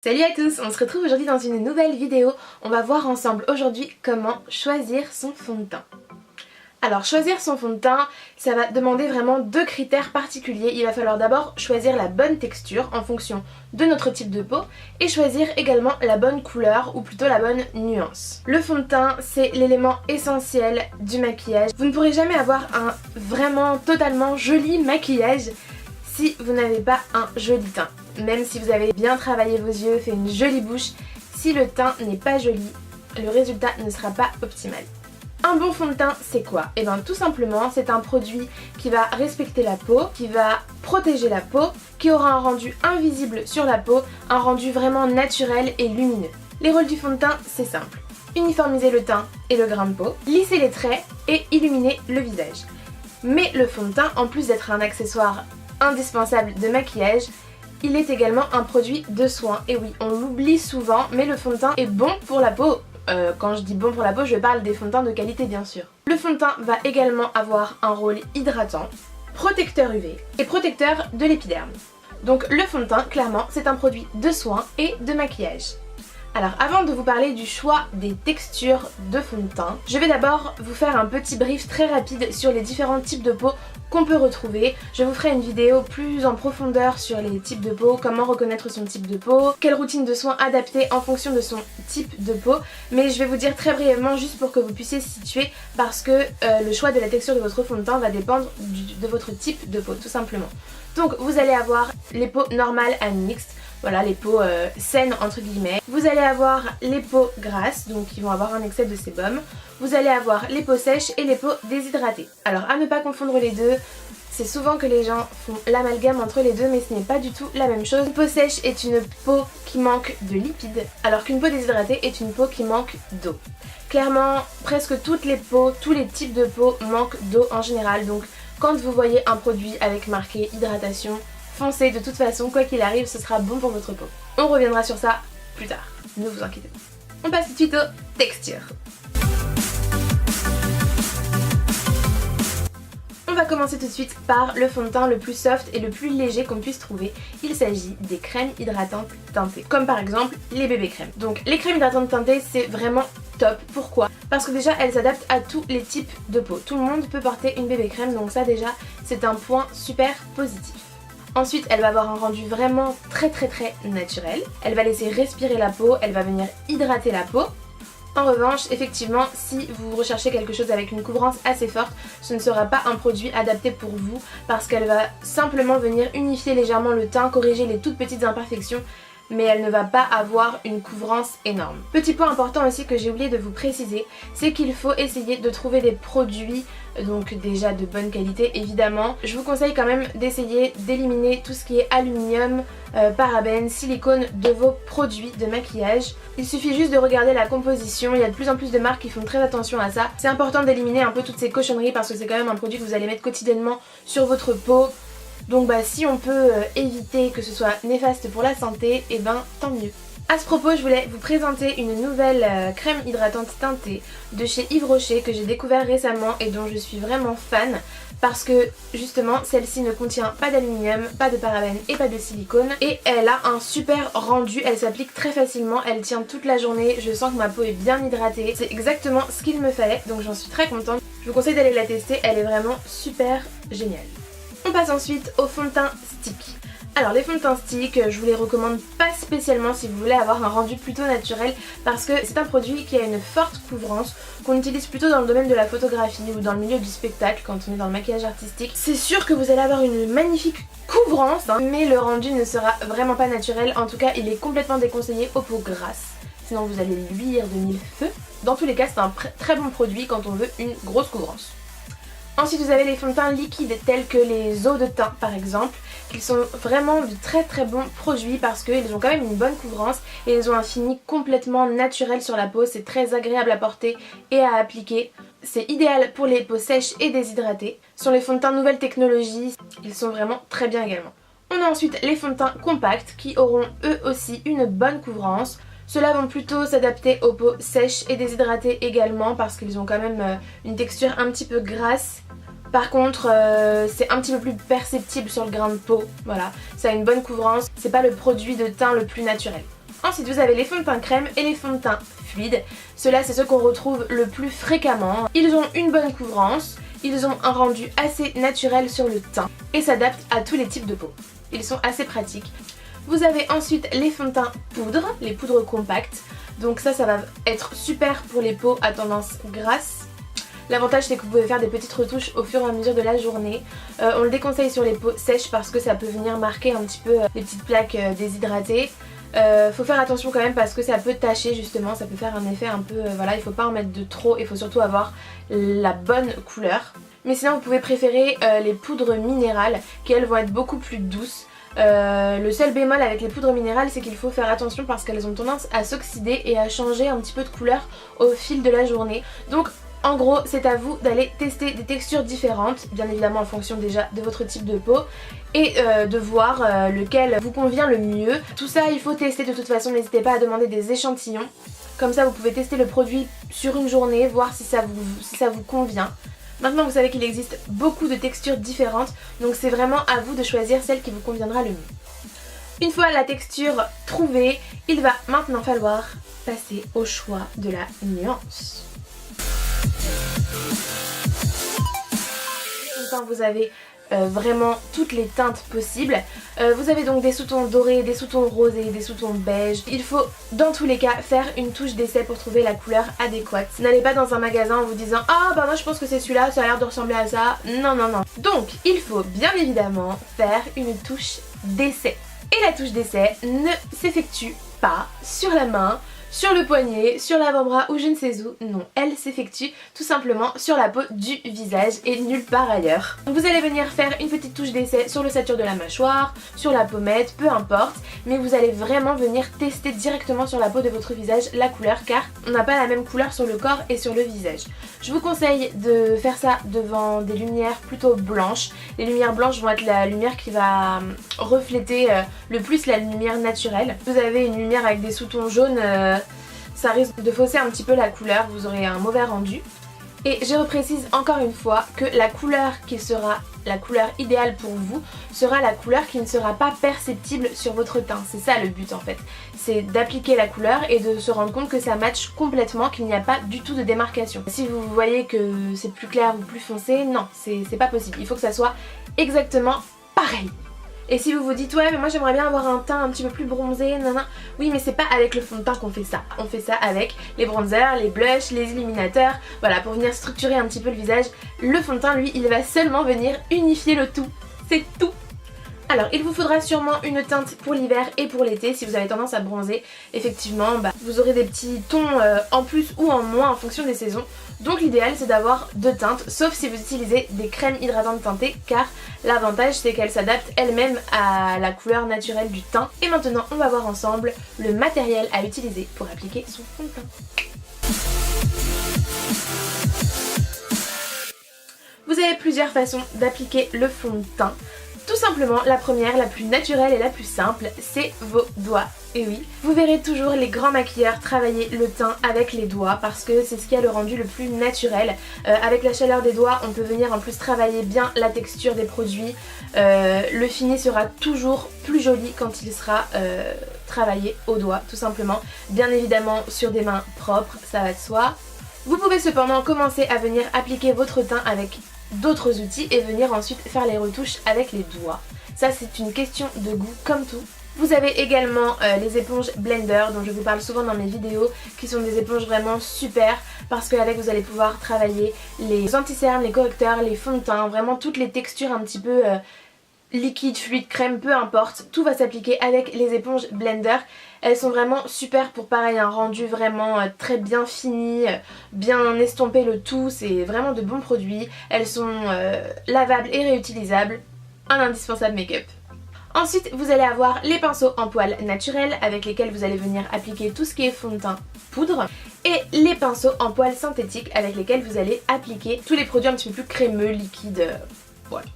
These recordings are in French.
Salut à tous, on se retrouve aujourd'hui dans une nouvelle vidéo. On va voir ensemble aujourd'hui comment choisir son fond de teint. Alors choisir son fond de teint, ça va demander vraiment deux critères particuliers. Il va falloir d'abord choisir la bonne texture en fonction de notre type de peau et choisir également la bonne couleur ou plutôt la bonne nuance. Le fond de teint, c'est l'élément essentiel du maquillage. Vous ne pourrez jamais avoir un vraiment totalement joli maquillage si vous n'avez pas un joli teint. Même si vous avez bien travaillé vos yeux, fait une jolie bouche, si le teint n'est pas joli, le résultat ne sera pas optimal. Un bon fond de teint, c'est quoi? Et bien tout simplement, c'est un produit qui va respecter la peau, qui va protéger la peau, qui aura un rendu invisible sur la peau, un rendu vraiment naturel et lumineux. Les rôles du fond de teint, c'est simple. Uniformiser le teint et le grain de peau, lisser les traits et illuminer le visage. Mais le fond de teint, en plus d'être un accessoire indispensable de maquillage, il est également un produit de soin. Et oui, on l'oublie souvent, mais le fond de teint est bon pour la peau. Quand je dis bon pour la peau, je parle des fonds de teint de qualité bien sûr. Le fond de teint va également avoir un rôle hydratant, protecteur UV et protecteur de l'épiderme. Donc le fond de teint, clairement, c'est un produit de soin et de maquillage. Alors avant de vous parler du choix des textures de fond de teint, je vais d'abord vous faire un petit brief très rapide sur les différents types de peau qu'on peut retrouver. Je vous ferai une vidéo plus en profondeur sur les types de peau, comment reconnaître son type de peau, quelle routine de soins adapter en fonction de son type de peau. Mais je vais vous dire très brièvement juste pour que vous puissiez situer parce que le choix de la texture de votre fond de teint va dépendre de votre type de peau tout simplement. Donc vous allez avoir les peaux normales à mixtes. Voilà, les peaux saines entre guillemets. Vous allez avoir les peaux grasses, donc qui vont avoir un excès de sébum. Vous allez avoir les peaux sèches et les peaux déshydratées. Alors à ne pas confondre les deux, c'est souvent que les gens font l'amalgame entre les deux mais ce n'est pas du tout la même chose. Une peau sèche est une peau qui manque de lipides alors qu'une peau déshydratée est une peau qui manque d'eau. Clairement, presque toutes les peaux, tous les types de peau manquent d'eau en général, donc quand vous voyez un produit avec marqué hydratation, foncez, de toute façon, quoi qu'il arrive, ce sera bon pour votre peau. On reviendra sur ça plus tard, ne vous inquiétez pas. On passe tout de suite aux textures. On va commencer tout de suite par le fond de teint le plus soft et le plus léger qu'on puisse trouver. Il s'agit des crèmes hydratantes teintées, comme par exemple les bébés crèmes. Donc les crèmes hydratantes teintées, c'est vraiment top. Pourquoi? Parce que déjà elles s'adaptent à tous les types de peau. Tout le monde peut porter une bébé crème, donc ça déjà c'est un point super positif. Ensuite, elle va avoir un rendu vraiment très naturel. Elle va laisser respirer la peau, elle va venir hydrater la peau. En revanche, effectivement, si vous recherchez quelque chose avec une couvrance assez forte, ce ne sera pas un produit adapté pour vous parce qu'elle va simplement venir unifier légèrement le teint, corriger les toutes petites imperfections, mais elle ne va pas avoir une couvrance énorme. Petit point important aussi que j'ai oublié de vous préciser, c'est qu'il faut essayer de trouver des produits donc déjà de bonne qualité évidemment. Je vous conseille quand même d'essayer d'éliminer tout ce qui est aluminium, parabènes, silicone de vos produits de maquillage. Il suffit juste de regarder la composition, il y a de plus en plus de marques qui font très attention à ça. C'est important d'éliminer un peu toutes ces cochonneries parce que c'est quand même un produit que vous allez mettre quotidiennement sur votre peau. Donc si on peut éviter que ce soit néfaste pour la santé, et ben tant mieux. À ce propos, je voulais vous présenter une nouvelle crème hydratante teintée de chez Yves Rocher que j'ai découvert récemment et dont je suis vraiment fan parce que justement celle-ci ne contient pas d'aluminium, pas de parabènes et pas de silicone et elle a un super rendu, elle s'applique très facilement, elle tient toute la journée, je sens que ma peau est bien hydratée, c'est exactement ce qu'il me fallait donc j'en suis très contente. Je vous conseille d'aller la tester, elle est vraiment super géniale. On passe ensuite au fond de teint stick. Alors les fonds de teint stick, je vous les recommande pas spécialement si vous voulez avoir un rendu plutôt naturel parce que c'est un produit qui a une forte couvrance qu'on utilise plutôt dans le domaine de la photographie ou dans le milieu du spectacle quand on est dans le maquillage artistique. C'est sûr que vous allez avoir une magnifique couvrance mais le rendu ne sera vraiment pas naturel, en tout cas il est complètement déconseillé aux peaux grasses. Sinon vous allez luire de mille feux. Dans tous les cas c'est un très bon produit quand on veut une grosse couvrance. Ensuite vous avez les fonds de teint liquides tels que les eaux de teint par exemple, qui sont vraiment de très bons produits parce qu'ils ont quand même une bonne couvrance et ils ont un fini complètement naturel sur la peau, c'est très agréable à porter et à appliquer. C'est idéal pour les peaux sèches et déshydratées. Sur les fonds de teint nouvelle technologie, ils sont vraiment très bien également. On a ensuite les fonds de teint compacts qui auront eux aussi une bonne couvrance. Ceux-là vont plutôt s'adapter aux peaux sèches et déshydratées également parce qu'ils ont quand même une texture un petit peu grasse. Par contre c'est un petit peu plus perceptible sur le grain de peau, voilà, ça a une bonne couvrance, c'est pas le produit de teint le plus naturel. Ensuite vous avez les fonds de teint crème et les fonds de teint fluides. Ceux-là c'est ceux qu'on retrouve le plus fréquemment. Ils ont une bonne couvrance, ils ont un rendu assez naturel sur le teint et s'adaptent à tous les types de peau. Ils sont assez pratiques. Vous avez ensuite les fonds de teint poudre, les poudres compactes. Donc ça va être super pour les peaux à tendance grasse. L'avantage c'est que vous pouvez faire des petites retouches au fur et à mesure de la journée. On le déconseille sur les peaux sèches parce que ça peut venir marquer un petit peu les petites plaques déshydratées. Faut faire attention quand même parce que ça peut tacher justement, ça peut faire un effet un peu... voilà, il faut pas en mettre de trop, il faut surtout avoir la bonne couleur. Mais sinon vous pouvez préférer les poudres minérales qui elles vont être beaucoup plus douces. Le seul bémol avec les poudres minérales c'est qu'il faut faire attention parce qu'elles ont tendance à s'oxyder et à changer un petit peu de couleur au fil de la journée. Donc en gros c'est à vous d'aller tester des textures différentes, bien évidemment en fonction déjà de votre type de peau et de voir lequel vous convient le mieux. Tout ça il faut tester de toute façon, n'hésitez pas à demander des échantillons. Comme ça vous pouvez tester le produit sur une journée, voir si ça vous convient. Maintenant vous savez qu'il existe beaucoup de textures différentes, donc c'est vraiment à vous de choisir celle qui vous conviendra le mieux. Une fois la texture trouvée, il va maintenant falloir passer au choix de la nuance. Vous avez vraiment toutes les teintes possibles. Vous avez donc des sous-tons dorés, des sous-tons rosés, des sous-tons beige. Il faut dans tous les cas faire une touche d'essai pour trouver la couleur adéquate. N'allez pas dans un magasin en vous disant ah bah moi je pense que c'est celui-là, ça a l'air de ressembler à ça. Non non non. Donc il faut bien évidemment faire une touche d'essai. Et la touche d'essai ne s'effectue pas sur la main, sur le poignet, sur l'avant-bras ou je ne sais où. Non, elle s'effectue tout simplement sur la peau du visage et nulle part ailleurs. Donc vous allez venir faire une petite touche d'essai sur l'ossature de la mâchoire, sur la pommette, peu importe, mais vous allez vraiment venir tester directement sur la peau de votre visage la couleur car on n'a pas la même couleur sur le corps et sur le visage. Je vous conseille de faire ça devant des lumières plutôt blanches. Les lumières blanches vont être la lumière qui va refléter le plus la lumière naturelle. Vous avez une lumière avec des sous-tons jaunes, ça risque de fausser un petit peu la couleur, vous aurez un mauvais rendu. Et je reprécise encore une fois que la couleur qui sera la couleur idéale pour vous sera la couleur qui ne sera pas perceptible sur votre teint. C'est ça le but en fait. C'est d'appliquer la couleur et de se rendre compte que ça matche complètement, qu'il n'y a pas du tout de démarcation. Si vous voyez que c'est plus clair ou plus foncé, non, c'est pas possible. Il faut que ça soit exactement pareil. Et si vous vous dites ouais mais moi j'aimerais bien avoir un teint un petit peu plus bronzé, nanana. Oui mais c'est pas avec le fond de teint qu'on fait ça. On fait ça avec les bronzers, les blushs, les illuminateurs. Voilà, pour venir structurer un petit peu le visage. Le fond de teint lui il va seulement venir unifier le tout. C'est tout. Alors il vous faudra sûrement une teinte pour l'hiver et pour l'été si vous avez tendance à bronzer. Effectivement vous aurez des petits tons en plus ou en moins en fonction des saisons. Donc l'idéal c'est d'avoir deux teintes sauf si vous utilisez des crèmes hydratantes teintées car l'avantage c'est qu'elles s'adaptent elles-mêmes à la couleur naturelle du teint. Et maintenant on va voir ensemble le matériel à utiliser pour appliquer son fond de teint. Vous avez plusieurs façons d'appliquer le fond de teint. Tout simplement, la première, la plus naturelle et la plus simple, c'est vos doigts. Et oui, vous verrez toujours les grands maquilleurs travailler le teint avec les doigts parce que c'est ce qui a le rendu le plus naturel. Avec la chaleur des doigts, on peut venir en plus travailler bien la texture des produits. Le fini sera toujours plus joli quand il sera travaillé au doigt, tout simplement. Bien évidemment sur des mains propres, ça va de soi. Vous pouvez cependant commencer à venir appliquer votre teint avec d'autres outils et venir ensuite faire les retouches avec les doigts. Ça c'est une question de goût comme tout. Vous avez également les éponges Blender dont je vous parle souvent dans mes vidéos qui sont des éponges vraiment super parce qu'avec vous allez pouvoir travailler les anti-cernes, les correcteurs, les fonds de teint, vraiment toutes les textures un petit peu liquide, fluide, crème, peu importe, tout va s'appliquer avec les éponges Blender. Elles sont vraiment super pour pareil un rendu vraiment très bien fini, bien estompé le tout, c'est vraiment de bons produits. Elles sont lavables et réutilisables, un indispensable make-up. Ensuite vous allez avoir les pinceaux en poils naturels avec lesquels vous allez venir appliquer tout ce qui est fond de teint poudre et les pinceaux en poils synthétiques avec lesquels vous allez appliquer tous les produits un petit peu plus crémeux, liquides, voilà.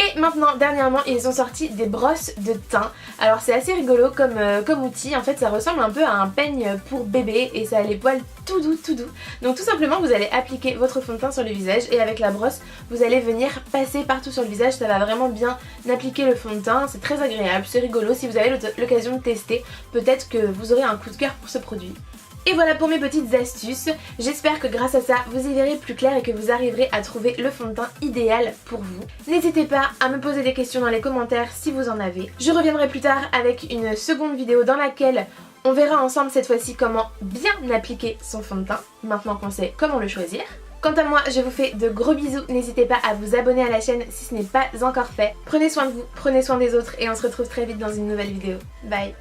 Et maintenant, dernièrement, ils ont sorti des brosses de teint. Alors c'est assez rigolo comme outil, en fait ça ressemble un peu à un peigne pour bébé et ça a les poils tout doux tout doux. Donc tout simplement vous allez appliquer votre fond de teint sur le visage et avec la brosse vous allez venir passer partout sur le visage, ça va vraiment bien appliquer le fond de teint, c'est très agréable, c'est rigolo. Si vous avez l'occasion de tester, peut-être que vous aurez un coup de cœur pour ce produit. Et voilà pour mes petites astuces, j'espère que grâce à ça vous y verrez plus clair et que vous arriverez à trouver le fond de teint idéal pour vous. N'hésitez pas à me poser des questions dans les commentaires si vous en avez. Je reviendrai plus tard avec une seconde vidéo dans laquelle on verra ensemble cette fois-ci comment bien appliquer son fond de teint, maintenant qu'on sait comment le choisir. Quant à moi, je vous fais de gros bisous, n'hésitez pas à vous abonner à la chaîne si ce n'est pas encore fait. Prenez soin de vous, prenez soin des autres et on se retrouve très vite dans une nouvelle vidéo. Bye!